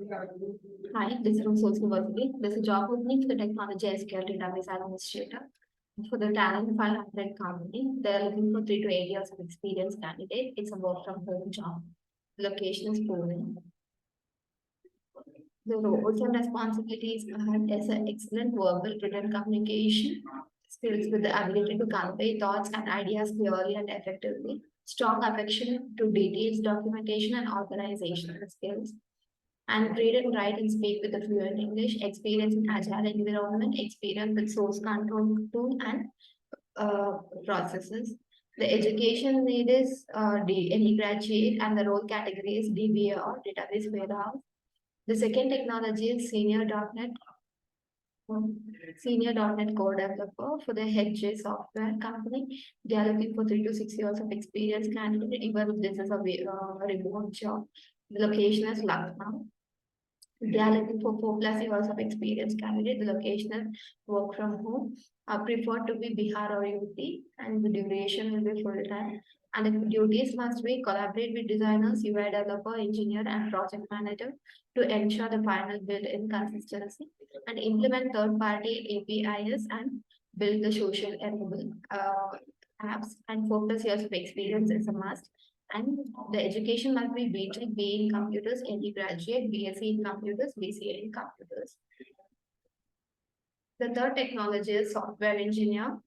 Hi, this is from Sose University. There's a job opening for the technology SQL database administrator for the Talent500 company. They're looking for 3 to 8 years of experience candidate. It's a work from home job. Location is Pune. The roles and responsibilities are as an excellent verbal written communication skills with the ability to convey thoughts and ideas clearly and effectively. Strong affection to details, documentation, and organizational skills and read and write and speak with the fluent English, experience in agile environment, experience with source control tool and processes. The education need is any graduate and the role category is DBA or database warehouse. The second technology is senior.NET core developer for the HJ software company. They are looking for 3 to 6 years of experience candidate, even if this is a remote job. The location is Lucknow. They are looking for 4 plus years of experience candidate. The location is work from home. Preferred to be Bihar or UP, and the duration will be full time. And the duties must be collaborate with designers, UI developer, engineer, and project manager to ensure the final build in consistency and implement third-party APIs and build the social enable apps. And 4 plus years of experience is a must. And the education must be B.Tech, B in computers, any graduate, B.Sc in computers, B.Sc in computers. The third technology is software engineer.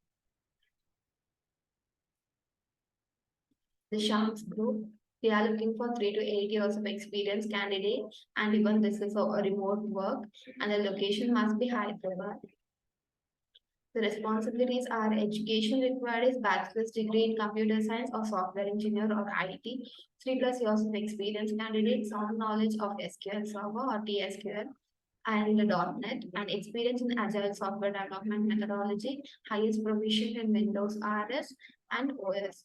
The Shams Group, they are looking for 3 to 8 years of experience candidate, and even this is a remote work, and the location must be Hyderabad. The responsibilities are education required is bachelor's degree in computer science or software engineer or IT, 3 plus years of experience candidate, sound knowledge of SQL Server or TSQL and .NET, and experience in agile software development methodology, highest provision in Windows RS and OS.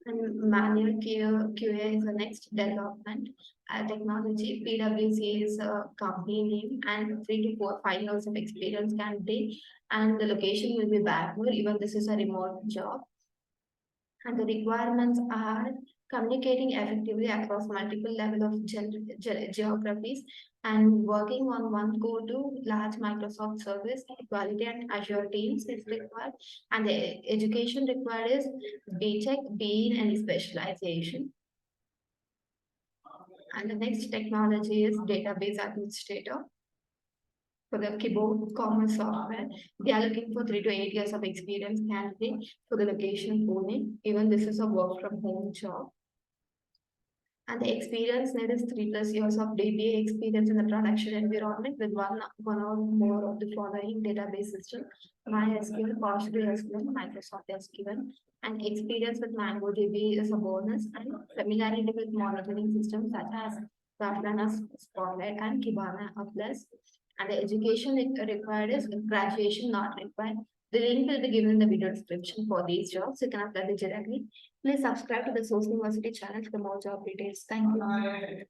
And manual QA is the next development technology. PwC is a company name and 3 to 5 years of experience candidate. And the location will be Bangalore, even this is a remote job. And the requirements are communicating effectively across multiple level of geographies and working on one go to large Microsoft service, quality and Azure teams is required. And the education required is B.Tech, B in any specialization. And the next technology is database administrator for the Kibo commerce software. They are looking for 3 to 8 years of experience candidate for the location Pune. Even this is a work from home job. And the experience need is 3 plus years of DBA experience in the production environment with one or more of the following database system: MySQL, PostgreSQL, Microsoft SQL, and experience with MongoDB is a bonus, and familiarity with monitoring systems such as Grafana, Spotlight, and Kibana a plus. And the education required is graduation not required. The link will be given in the video description for these jobs. You can apply directly. Please subscribe to the Sose University channel for more job details. Thank you.